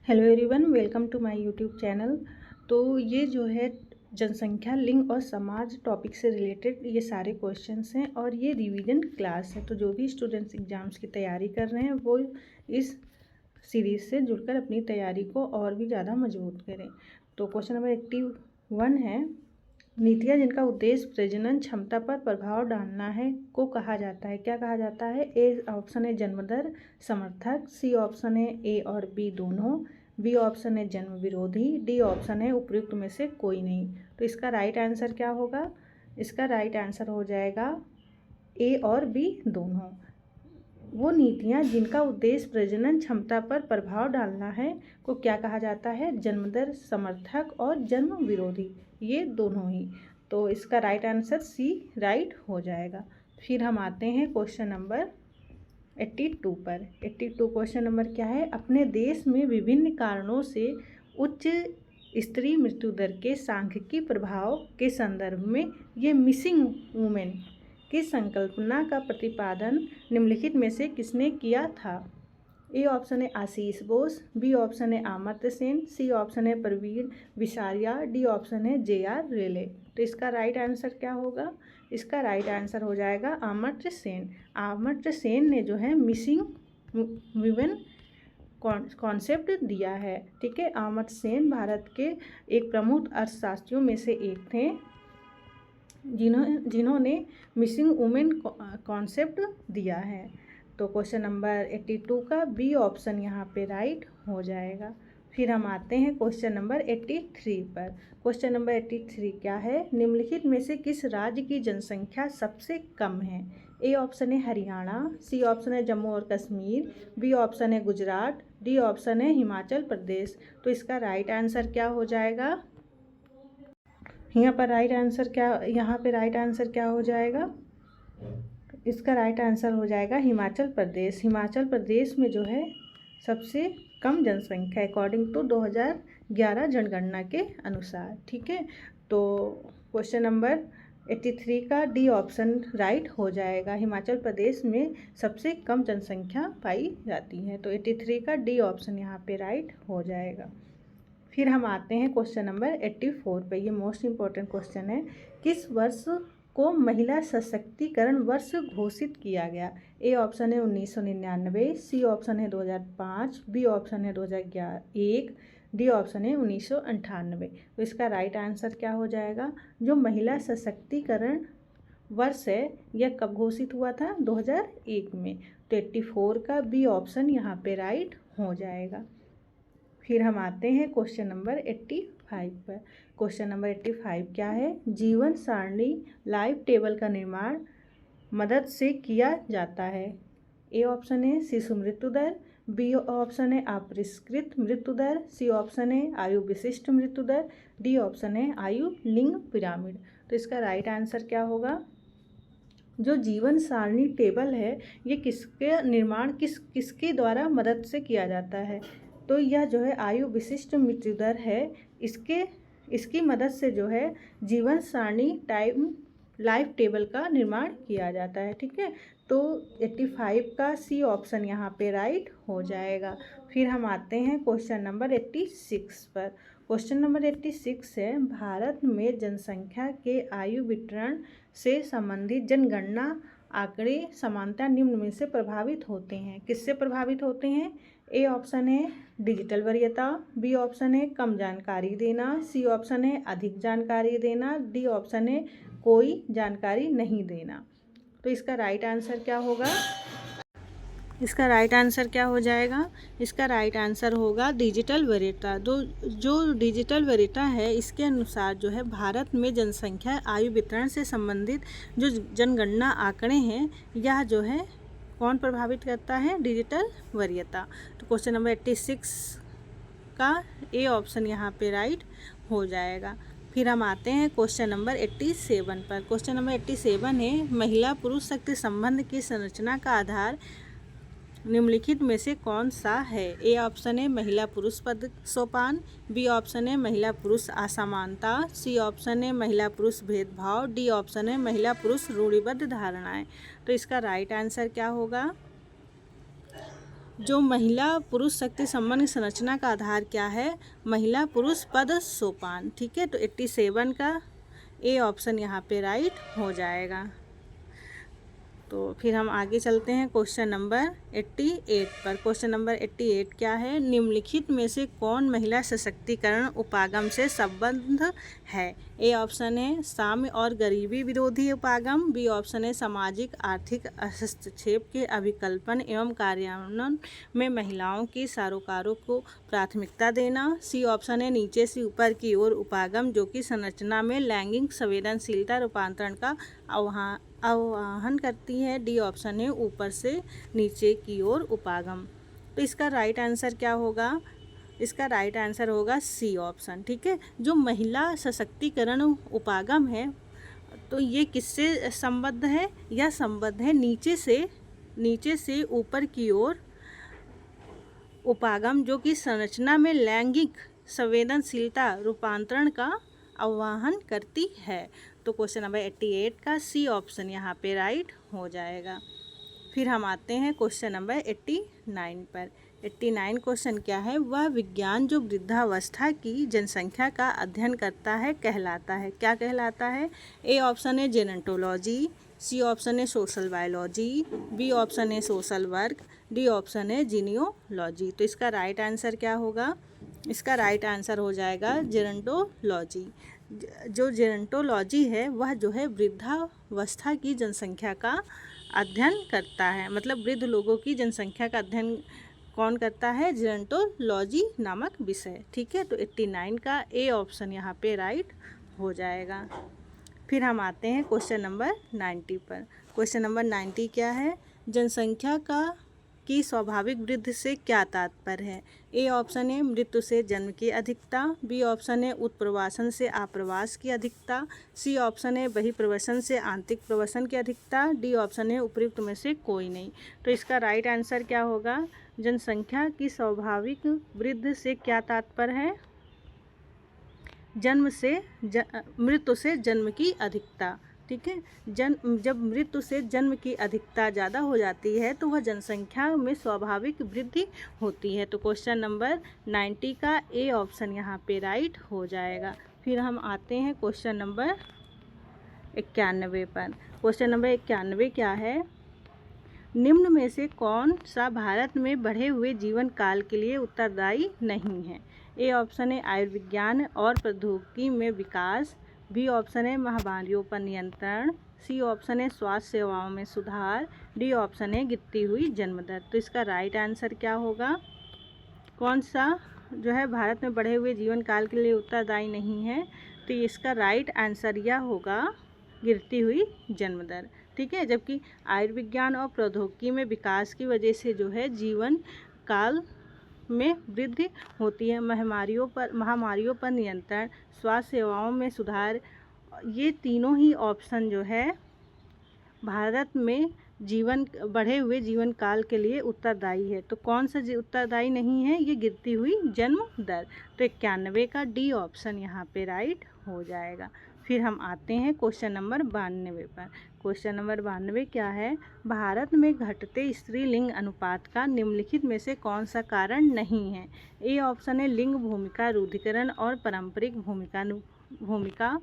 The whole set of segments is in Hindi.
Hello everyone, welcome to my YouTube channel. तो ये जो है जनसंख्या, लिंग और समाज टॉपिक से रिलेटेड ये सारे क्वेश्चंस हैं और ये रिवीजन क्लास है। तो जो भी स्टूडेंट्स एग्जाम्स की तैयारी कर रहे हैं वो इस सीरीज़ से जुड़कर अपनी तैयारी को और भी ज़्यादा मजबूत करें। तो क्वेश्चन नंबर 81 है, नीतियाँ जिनका उद्देश्य प्रजनन क्षमता पर प्रभाव डालना है को कहा जाता है। क्या कहा जाता है? ए ऑप्शन है जन्मदर समर्थक, सी ऑप्शन है ए और बी दोनों, बी ऑप्शन है जन्म विरोधी, डी ऑप्शन है उपयुक्त में से कोई नहीं। तो इसका राइट आंसर क्या होगा? इसका राइट आंसर हो जाएगा ए और बी दोनों। वो नीतियाँ जिनका उद्देश्य प्रजनन क्षमता पर प्रभाव डालना है को क्या कहा जाता है? जन्मदर समर्थक और जन्म विरोधी, ये दोनों ही। तो इसका राइट आंसर सी राइट हो जाएगा। फिर हम आते हैं क्वेश्चन नंबर 82 पर। 82 क्वेश्चन नंबर क्या है? अपने देश में विभिन्न कारणों से उच्च स्त्री मृत्यु दर के सांख्यिकी प्रभाव के संदर्भ में ये मिसिंग वुमेन की संकल्पना का प्रतिपादन निम्नलिखित में से किसने किया था? ए ऑप्शन है आशीष बोस, बी ऑप्शन है अमर्त्य सेन, सी ऑप्शन है प्रवीण विसारिया, डी ऑप्शन है जे.आर. रेले। तो इसका राइट आंसर क्या होगा? इसका राइट आंसर हो जाएगा अमर्त्य सेन। अमर्त्य सेन ने जो है मिसिंग वुमेन कॉन्सेप्ट दिया है। ठीक है, अमर्त्य सेन भारत के एक प्रमुख अर्थशास्त्रियों में से एक थे जिन्होंने मिसिंग वुमेन कॉन्सेप्ट दिया है। तो क्वेश्चन नंबर 82 का बी ऑप्शन यहाँ पे राइट हो जाएगा। फिर हम आते हैं क्वेश्चन नंबर 83 पर। क्वेश्चन नंबर 83 क्या है? निम्नलिखित में से किस राज्य की जनसंख्या सबसे कम है? ए ऑप्शन है हरियाणा, सी ऑप्शन है जम्मू और कश्मीर, बी ऑप्शन है गुजरात, डी ऑप्शन है हिमाचल प्रदेश। तो इसका राइट आंसर क्या हो जाएगा? यहाँ पे राइट आंसर क्या हो जाएगा? इसका राइट आंसर हो जाएगा हिमाचल प्रदेश। हिमाचल प्रदेश में जो है सबसे कम जनसंख्या अकॉर्डिंग टू 2011 जनगणना के अनुसार। ठीक है, तो क्वेश्चन नंबर 83 का डी ऑप्शन राइट हो जाएगा। हिमाचल प्रदेश में सबसे कम जनसंख्या पाई जाती है। तो 83 का डी ऑप्शन यहाँ पे राइट हो जाएगा। फिर हम आते हैं क्वेश्चन नंबर 84 पे। ये मोस्ट इम्पॉर्टेंट क्वेश्चन है। किस वर्ष को महिला सशक्तिकरण वर्ष घोषित किया गया? ए ऑप्शन है 1999, सी ऑप्शन है 2005, बी ऑप्शन है 2001, डी ऑप्शन है 1998। तो इसका राइट आंसर क्या हो जाएगा? जो महिला सशक्तिकरण वर्ष है यह कब घोषित हुआ था? 2001 में। तो 84 का बी ऑप्शन यहाँ पे राइट हो जाएगा। फिर हम आते हैं क्वेश्चन नंबर 85 पर। क्वेश्चन नंबर 85 क्या है? जीवन सारणी लाइव टेबल का निर्माण मदद से किया जाता है। ए ऑप्शन है शिशु मृत्यु दर, बी ऑप्शन है अपरिष्कृत मृत्यु दर, सी ऑप्शन है आयु विशिष्ट मृत्यु दर, डी ऑप्शन है आयु लिंग पिरामिड। तो इसका राइट आंसर क्या होगा? जो जीवन सारणी टेबल है ये किसके निर्माण किसके द्वारा मदद से किया जाता है? तो यह जो है आयु विशिष्ट मृत्यु दर है, इसकी मदद से जो है जीवन सारणी लाइफ टेबल का निर्माण किया जाता है। ठीक है, तो 85 का सी ऑप्शन यहाँ पे राइट हो जाएगा। फिर हम आते हैं क्वेश्चन नंबर 86 पर। क्वेश्चन नंबर 86 है, भारत में जनसंख्या के आयु वितरण से संबंधित जनगणना आंकड़े समानता निम्न में से प्रभावित होते हैं। किससे प्रभावित होते हैं? ए ऑप्शन है डिजिटल वरीयता, बी ऑप्शन है कम जानकारी देना, सी ऑप्शन है अधिक जानकारी देना, डी ऑप्शन है कोई जानकारी नहीं देना। तो इसका राइट आंसर क्या होगा? इसका राइट आंसर क्या हो जाएगा? इसका राइट आंसर होगा डिजिटल वरीयता। जो डिजिटल वरीयता है इसके अनुसार जो है भारत में जनसंख्या आयु वितरण से संबंधित जो जनगणना आंकड़े हैं यह जो है कौन प्रभावित करता है? डिजिटल वरीयता। तो क्वेश्चन नंबर 86 का ए ऑप्शन यहाँ पे राइट हो जाएगा। फिर हम आते हैं क्वेश्चन नंबर 87 पर। क्वेश्चन नंबर 87 है, महिला पुरुष शक्ति संबंध की संरचना का आधार निम्नलिखित में से कौन सा है? ए ऑप्शन है महिला पुरुष पद सोपान, बी ऑप्शन है महिला पुरुष असमानता, सी ऑप्शन है महिला पुरुष भेदभाव, डी ऑप्शन है महिला पुरुष रूढ़िबद्ध धारणाएं। तो इसका राइट आंसर क्या होगा? जो महिला पुरुष शक्ति संबंध संरचना का आधार क्या है? महिला पुरुष पद सोपान। ठीक है, तो 87 का ए ऑप्शन यहाँ पे राइट हो जाएगा। तो फिर हम आगे चलते हैं क्वेश्चन नंबर 88 पर। क्वेश्चन नंबर 88 क्या है? निम्नलिखित में से कौन महिला सशक्तिकरण उपागम से संबद्ध है? ए ऑप्शन है साम्य और गरीबी विरोधी उपागम, बी ऑप्शन है सामाजिक आर्थिक हस्तक्षेप के अभिकल्पन एवं कार्यान्वयन में महिलाओं की सरोकारों को प्राथमिकता देना, सी ऑप्शन है नीचे से ऊपर की ओर उपागम जो कि संरचना में लैंगिक संवेदनशीलता रूपांतरण का आह्वान करती है, डी ऑप्शन है ऊपर से नीचे की ओर उपागम। तो इसका राइट आंसर क्या होगा? इसका राइट आंसर होगा सी ऑप्शन। ठीक है, जो महिला सशक्तिकरण उपागम है तो ये किससे संबद्ध है? यह संबद्ध है नीचे से ऊपर की ओर उपागम जो कि संरचना में लैंगिक संवेदनशीलता रूपांतरण का आह्वान करती है। तो क्वेश्चन नंबर 88 का सी ऑप्शन यहाँ पे राइट हो जाएगा। फिर हम आते हैं क्वेश्चन नंबर 89 पर। 89 क्वेश्चन क्या है? वह विज्ञान जो वृद्धावस्था की जनसंख्या का अध्ययन करता है कहलाता है। क्या कहलाता है? ए ऑप्शन है जेनेटोलॉजी, सी ऑप्शन है सोशल बायोलॉजी, बी ऑप्शन है सोशल वर्क, डी ऑप्शन है जीनियोलॉजी। तो इसका राइट आंसर क्या होगा? इसका राइट आंसर हो जाएगा जेनेटोलॉजी। जो जेनेटोलॉजी है वह जो है वृद्धावस्था की जनसंख्या का अध्ययन करता है, मतलब वृद्ध लोगों की जनसंख्या का अध्ययन कौन करता है? जेनेटोलॉजी नामक विषय। ठीक है, तो 89 का ए ऑप्शन यहाँ पे राइट हो जाएगा। फिर हम आते हैं क्वेश्चन नंबर 90 पर। क्वेश्चन नंबर 90 क्या है? जनसंख्या की स्वाभाविक वृद्धि से क्या तात्पर्य है? ए ऑप्शन है मृत्यु से जन्म की अधिकता, बी ऑप्शन है उत्प्रवासन से आप्रवास की अधिकता, सी ऑप्शन है बहिर्प्रवसन से आंतरिक प्रवसन की अधिकता, डी ऑप्शन है उपयुक्त में से कोई नहीं। तो इसका राइट आंसर क्या होगा? जनसंख्या की स्वाभाविक वृद्धि से क्या तात्पर्य है? मृत्यु से जन्म की अधिकता। ठीक है, जब मृत्यु से जन्म की अधिकता ज़्यादा हो जाती है तो वह जनसंख्या में स्वाभाविक वृद्धि होती है। तो क्वेश्चन नंबर 90 का ए ऑप्शन यहाँ पे राइट हो जाएगा। फिर हम आते हैं क्वेश्चन नंबर 91 पर। क्वेश्चन नंबर 91 क्या है? निम्न में से कौन सा भारत में बढ़े हुए जीवन काल के लिए उत्तरदायी नहीं है? ए ऑप्शन है आयुर्विज्ञान और प्रौद्योगिकी में विकास, बी ऑप्शन है महामारियों पर नियंत्रण, सी ऑप्शन है स्वास्थ्य सेवाओं में सुधार, डी ऑप्शन है गिरती हुई जन्म दर। तो इसका राइट आंसर क्या होगा? कौन सा जो है भारत में बढ़े हुए जीवन काल के लिए उत्तरदायी नहीं है? तो इसका राइट आंसर यह होगा गिरती हुई जन्म दर। ठीक है, जबकि आयुर्विज्ञान और प्रौद्योगिकी में विकास की वजह से जो है जीवन काल में वृद्धि होती है। महामारियों पर नियंत्रण, स्वास्थ्य सेवाओं में सुधार, ये तीनों ही ऑप्शन जो है भारत में बढ़े हुए जीवन काल के लिए उत्तरदायी है। तो कौन सा उत्तरदायी नहीं है? ये गिरती हुई जन्म दर। तो 91 का डी ऑप्शन यहाँ पे राइट हो जाएगा। फिर हम आते हैं क्वेश्चन नंबर 92 पर। क्वेश्चन नंबर 92 क्या है? भारत में घटते स्त्रीलिंग अनुपात का निम्नलिखित में से कौन सा कारण नहीं है? ए ऑप्शन है लिंग भूमिका रूढ़िकरण और पारंपरिक भूमिका,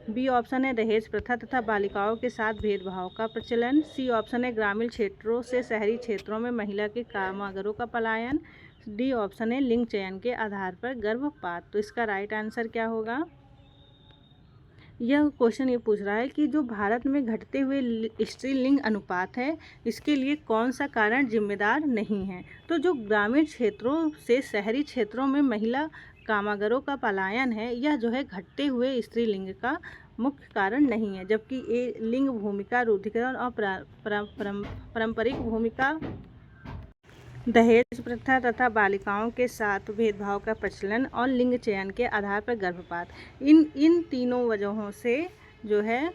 बी ऑप्शन है दहेज प्रथा तथा बालिकाओं के साथ भेदभाव का प्रचलन, सी ऑप्शन है ग्रामीण क्षेत्रों से शहरी क्षेत्रों में महिला के कामगारों का पलायन, डी ऑप्शन है लिंग चयन के आधार पर गर्भपात। तो इसका राइट आंसर क्या होगा? यह क्वेश्चन ये पूछ रहा है कि जो भारत में घटते हुए स्त्रीलिंग अनुपात है इसके लिए कौन सा कारण जिम्मेदार नहीं है? तो जो ग्रामीण क्षेत्रों से शहरी क्षेत्रों में महिला कामगारों का पलायन है यह जो है घटते हुए स्त्रीलिंग का मुख्य कारण नहीं है, जबकि ये लिंग भूमिका रूढ़िकरण और पारंपरिक भूमिका, दहेज प्रथा तथा बालिकाओं के साथ भेदभाव का प्रचलन और लिंग चयन के आधार पर गर्भपात, इन तीनों वजहों से जो है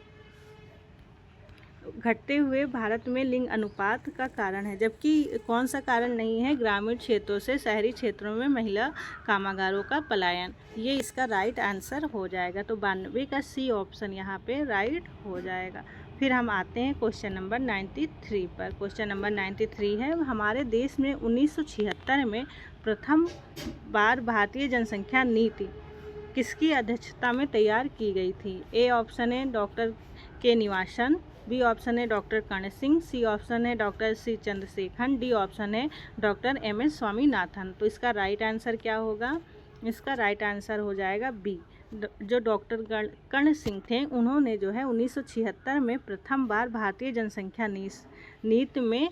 घटते हुए भारत में लिंग अनुपात का कारण है। जबकि कौन सा कारण नहीं है? ग्रामीण क्षेत्रों से शहरी क्षेत्रों में महिला कामगारों का पलायन। ये इसका राइट आंसर हो जाएगा। तो 92 का सी ऑप्शन यहाँ पे राइट हो जाएगा। फिर हम आते हैं क्वेश्चन नंबर 93 पर। क्वेश्चन नंबर 93 है, हमारे देश में 1976 में प्रथम बार भारतीय जनसंख्या नीति किसकी अध्यक्षता में तैयार की गई थी? ए ऑप्शन है doctor K Nivasan, B option है doctor Karan Singh, C option है doctor C Chandrasekhar, D option है डॉक्टर एम एस स्वामीनाथन। तो इसका राइट आंसर क्या होगा? इसका राइट आंसर हो जाएगा बी। जो डॉक्टर कर्ण सिंह थे, उन्होंने जो है 1976 में प्रथम बार भारतीय जनसंख्या नीति में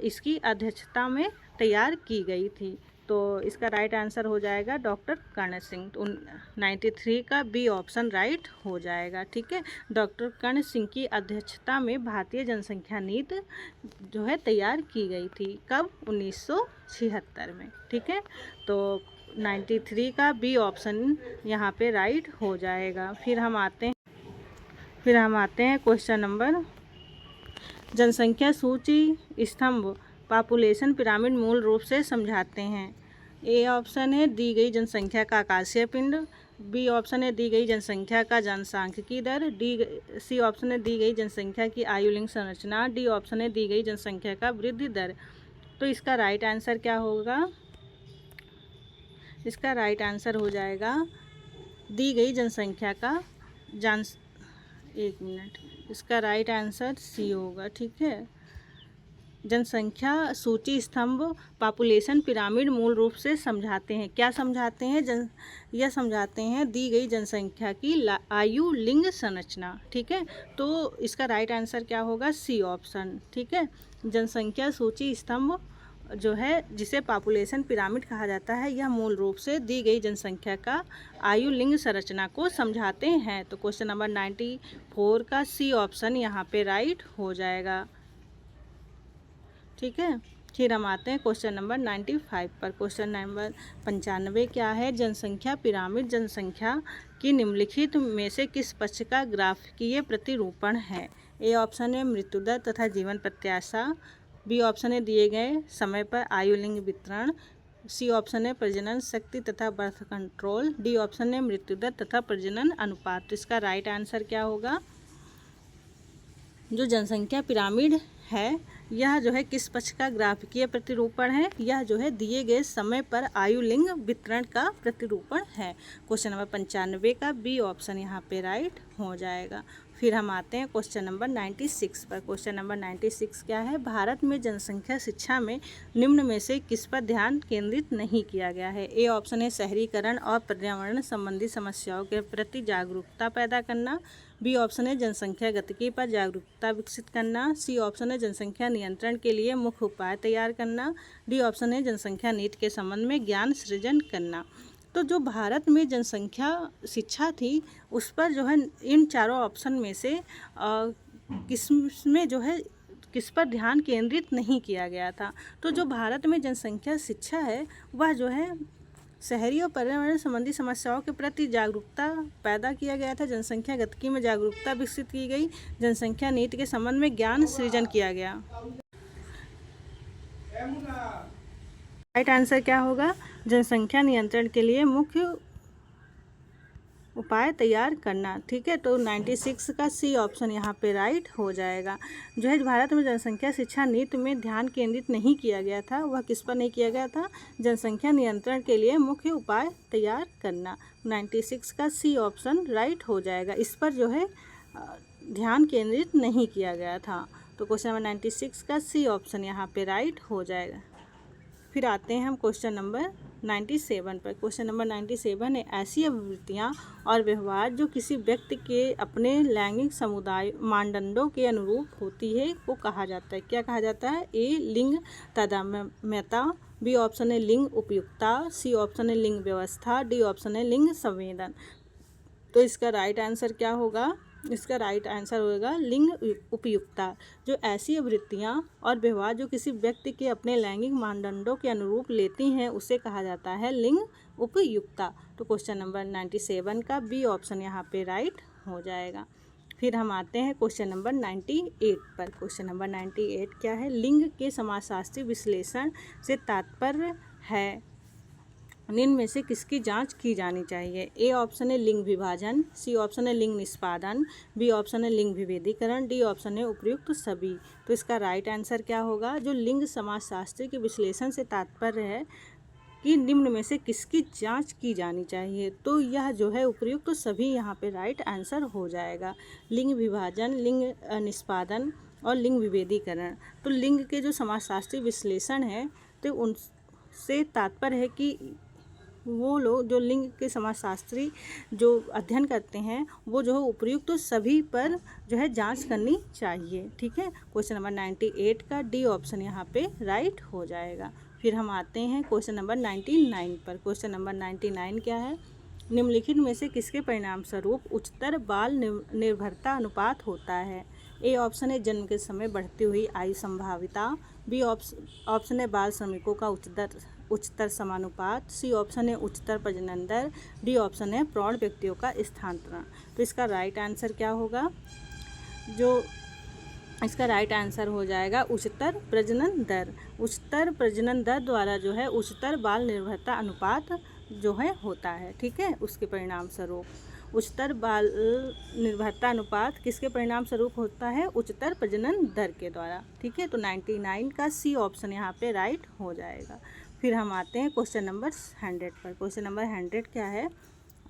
इसकी अध्यक्षता में तैयार की गई थी। तो इसका राइट आंसर हो जाएगा डॉक्टर कर्ण सिंह। तो 93 का बी ऑप्शन राइट हो जाएगा। ठीक है, डॉक्टर कर्ण सिंह की अध्यक्षता में भारतीय जनसंख्या नीति जो है तैयार की गई थी। कब? 1976 में। ठीक है, तो 93 का बी ऑप्शन यहाँ पे राइट हो जाएगा। फिर हम आते हैं क्वेश्चन नंबर, जनसंख्या सूची स्तंभ पॉपुलेशन पिरामिड मूल रूप से समझाते हैं। ए ऑप्शन है दी गई जनसंख्या का आकाशीय पिंड, बी ऑप्शन है दी गई जनसंख्या का जनसांख्यिकी दर, सी ऑप्शन है दी गई जनसंख्या की आयुलिंग संरचना, डी ऑप्शन है दी गई जनसंख्या का वृद्धि दर। तो इसका राइट आंसर क्या होगा? इसका राइट आंसर हो जाएगा दी गई जनसंख्या का एक मिनट, इसका राइट आंसर सी होगा। ठीक है, जनसंख्या सूची स्तंभ पॉपुलेशन पिरामिड मूल रूप से समझाते हैं। क्या समझाते हैं? यह समझाते हैं दी गई जनसंख्या की आयु लिंग संरचना। ठीक है, तो इसका राइट आंसर क्या होगा? C option. ठीक है, जनसंख्या सूची स्तंभ जो है जिसे पॉपुलेशन पिरामिड कहा जाता है, यह मूल रूप से दी गई जनसंख्या का आयु लिंग संरचना को समझाते हैं। तो क्वेश्चन नंबर 94 का सी ऑप्शन यहाँ पे राइट हो जाएगा। ठीक है, फिर हम आते हैं क्वेश्चन नंबर 95 पर। क्वेश्चन नंबर 95 क्या है? जनसंख्या पिरामिड जनसंख्या की निम्नलिखित में से किस पक्ष का ग्राफिकीय प्रतिरूपण है? ए ऑप्शन है मृत्यु दर तथा जीवन प्रत्याशा, बी ऑप्शन है दिए गए समय पर आयु लिंग वितरण, सी ऑप्शन है प्रजनन शक्ति तथा बर्थ कंट्रोल, डी ऑप्शन है मृत्यु दर तथा प्रजनन अनुपात। तो इसका राइट आंसर क्या होगा? जो जनसंख्या पिरामिड है, यह जो है किस पक्ष का ग्राफिकीय प्रतिरूपण है? यह जो है दिए गए समय पर आयु लिंग वितरण का प्रतिरूपण है। क्वेश्चन नंबर 95 का बी ऑप्शन यहाँ पे राइट हो जाएगा। फिर हम आते हैं क्वेश्चन नंबर 96 पर। क्वेश्चन नंबर 96 क्या है? भारत में जनसंख्या शिक्षा में निम्न में से किस पर ध्यान केंद्रित नहीं किया गया है? ए ऑप्शन है शहरीकरण और पर्यावरण संबंधी समस्याओं के प्रति जागरूकता पैदा करना, बी ऑप्शन है जनसंख्या गतिकी पर जागरूकता विकसित करना, सी ऑप्शन है जनसंख्या नियंत्रण के लिए मुख्य उपाय तैयार करना, डी ऑप्शन है जनसंख्या नीति के संबंध में ज्ञान सृजन करना। तो जो भारत में जनसंख्या शिक्षा थी, उस पर जो है इन चारों ऑप्शन में से किसमें जो है किस पर ध्यान केंद्रित नहीं किया गया था? तो जो भारत में जनसंख्या शिक्षा है, वह जो है शहरी और पर्यावरण संबंधी समस्याओं के प्रति जागरूकता पैदा किया गया था, जनसंख्या गतिकी में जागरूकता विकसित की गई, जनसंख्या नीति के संबंध में ज्ञान सृजन किया गया। राइट आंसर क्या होगा? जनसंख्या नियंत्रण के लिए मुख्य उपाय तैयार करना। ठीक है, तो 96 का सी ऑप्शन यहाँ पे राइट हो जाएगा। जो है भारत में जनसंख्या शिक्षा नीति में ध्यान केंद्रित नहीं किया गया था, वह किस पर नहीं किया गया था? जनसंख्या नियंत्रण के लिए मुख्य उपाय तैयार करना। 96 का सी ऑप्शन राइट हो जाएगा। इस पर जो है ध्यान केंद्रित नहीं किया गया था। तो क्वेश्चन नंबर 96 का सी ऑप्शन यहाँ पे राइट हो जाएगा। फिर आते हैं हम क्वेश्चन नंबर 97 पर। क्वेश्चन नंबर 97 है, ऐसी अभिवृत्तियाँ और व्यवहार जो किसी व्यक्ति के अपने लैंगिक समुदाय मानदंडों के अनुरूप होती है, वो कहा जाता है। क्या कहा जाता है? ए लिंग तादात्म्यता, बी ऑप्शन है लिंग उपयुक्ता, सी ऑप्शन है लिंग व्यवस्था, डी ऑप्शन है लिंग संवेदन। तो इसका राइट आंसर क्या होगा? इसका राइट आंसर होगा लिंग उपयुक्ता। जो ऐसी वृत्तियाँ और व्यवहार जो किसी व्यक्ति के अपने लैंगिक मानदंडों के अनुरूप लेती हैं, उसे कहा जाता है लिंग उपयुक्ता। तो क्वेश्चन नंबर 97 का बी ऑप्शन यहाँ पे राइट हो जाएगा। फिर हम आते हैं क्वेश्चन नंबर 98 पर। क्वेश्चन नंबर 98 क्या है? लिंग के समाजशास्त्री विश्लेषण से तात्पर्य है निम्न में से किसकी जांच की जानी चाहिए? ए ऑप्शन है लिंग विभाजन, सी ऑप्शन है लिंग निष्पादन, बी ऑप्शन है लिंग विभेदीकरण, डी ऑप्शन है उपयुक्त सभी। तो इसका राइट आंसर क्या होगा? जो लिंग समाजशास्त्री के विश्लेषण से तात्पर्य है कि निम्न में से किसकी जांच की जानी चाहिए, तो यह जो है उपयुक्त तो सभी यहाँ पे राइट आंसर हो जाएगा। लिंग विभाजन, लिंग निष्पादन और लिंग विभेदीकरण। तो लिंग के जो समाजशास्त्री विश्लेषण है तो उनसे तात्पर्य है कि वो लोग जो लिंग के समाजशास्त्री जो अध्ययन करते हैं वो जो है उपयुक्त तो सभी पर जो है जांच करनी चाहिए। ठीक है, क्वेश्चन नंबर 98 का डी ऑप्शन यहाँ पे राइट हो जाएगा। फिर हम आते हैं क्वेश्चन नंबर 99 पर। क्वेश्चन नंबर 99 क्या है? निम्नलिखित में से किसके परिणाम स्वरूप उच्चतर बाल निर्भरता अनुपात होता है? ए ऑप्शन है जन्म के समय बढ़ती हुई आयु संभाविता, बी ऑप्शन है बाल श्रमिकों का उच्चतर समानुपात, सी ऑप्शन है उच्चतर प्रजनन दर, डी ऑप्शन है प्रौढ़ व्यक्तियों का स्थानांतरण। तो इसका राइट आंसर क्या होगा? जो इसका राइट आंसर हो जाएगा उच्चतर प्रजनन दर। उच्चतर प्रजनन दर द्वारा जो है उच्चतर बाल निर्भरता अनुपात जो है होता है। ठीक है, उसके परिणाम स्वरूप उच्चतर बाल निर्भरता अनुपात किसके परिणाम स्वरूप होता है? उच्चतर प्रजनन दर के द्वारा। ठीक है, तो 99 का सी ऑप्शन यहाँ पे राइट हो जाएगा। फिर हम आते हैं क्वेश्चन नंबर 100 पर। क्वेश्चन नंबर 100 क्या है?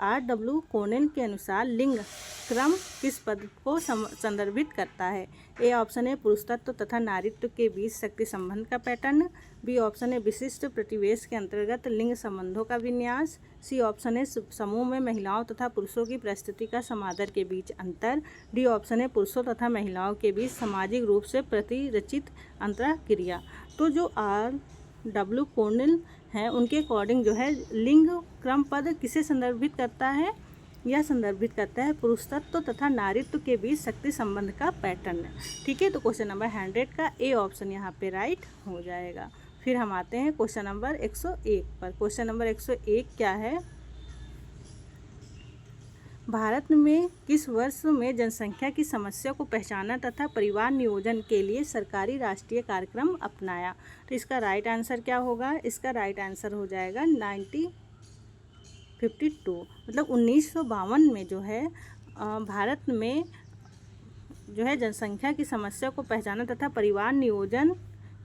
R.W. कोनेन के अनुसार लिंग क्रम किस पद को संदर्भित करता है? ए ऑप्शन है पुरुष तत्व तथा नारीत्व के बीच शक्ति संबंध का पैटर्न, बी ऑप्शन है विशिष्ट प्रतिवेश के अंतर्गत लिंग संबंधों का विन्यास, सी ऑप्शन है समूह में महिलाओं तथा पुरुषों की परिस्थिति का समादर के बीच अंतर, डी ऑप्शन है पुरुषों तथा महिलाओं के बीच सामाजिक रूप से प्रतिरचित अंतरक्रिया। तो जो R.W. कोनेन है उनके अकॉर्डिंग जो है लिंग क्रम पद किसे संदर्भित करता है? यह संदर्भित करता है पुरुष तत्व तथा नारीत्व के बीच शक्ति संबंध का पैटर्न। ठीक है, तो क्वेश्चन नंबर 100 का ए ऑप्शन यहाँ पे राइट हो जाएगा। फिर हम आते हैं क्वेश्चन नंबर 101 पर। क्वेश्चन नंबर 101 क्या है? भारत में किस वर्ष में जनसंख्या की समस्या को पहचाना तथा परिवार नियोजन के लिए सरकारी राष्ट्रीय कार्यक्रम अपनाया? तो इसका राइट आंसर क्या होगा? इसका राइट आंसर हो जाएगा 1952, मतलब 1952 में जो है भारत में जो है जनसंख्या की समस्या को पहचाना तथा परिवार नियोजन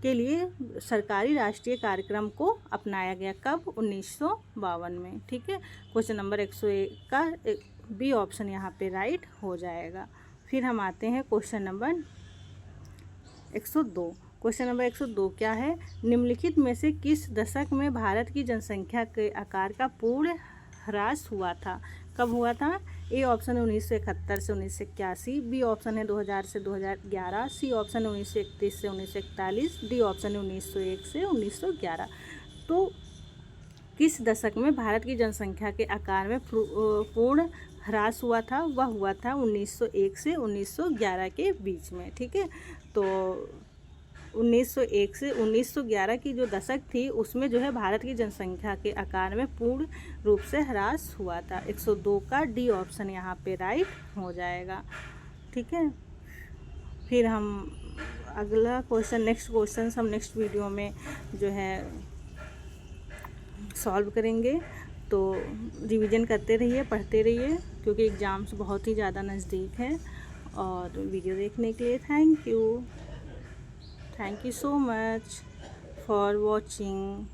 के लिए सरकारी राष्ट्रीय कार्यक्रम को अपनाया गया। कब? 1952 में। ठीक है, क्वेश्चन नंबर 101 का बी ऑप्शन यहाँ पे राइट हो जाएगा। फिर हम आते हैं क्वेश्चन नंबर 102। क्वेश्चन नंबर 102 क्या है? निम्नलिखित में से किस दशक में भारत की जनसंख्या के आकार का पूर्ण ह्रास हुआ था? कब हुआ था? ए ऑप्शन है 1971 से 1981, बी ऑप्शन है 2000 से 2011, सी ऑप्शन है 1931 से 1941, डी ऑप्शन है 1901 से 1911। तो किस दशक में भारत की जनसंख्या के आकार में पूर्ण ह्रास हुआ था? वह हुआ था 1901 से 1911 के बीच में। ठीक है, तो 1901 से 1911 की जो दशक थी उसमें जो है भारत की जनसंख्या के आकार में पूर्ण रूप से ह्रास हुआ था। 102 का डी ऑप्शन यहाँ पे राइट हो जाएगा। ठीक है, फिर हम अगला क्वेश्चन नेक्स्ट वीडियो में जो है सॉल्व करेंगे। तो रिवीजन करते रहिए, पढ़ते रहिए, क्योंकि एग्ज़ाम्स बहुत ही ज़्यादा नज़दीक है। और वीडियो देखने के लिए thank you so much for watching.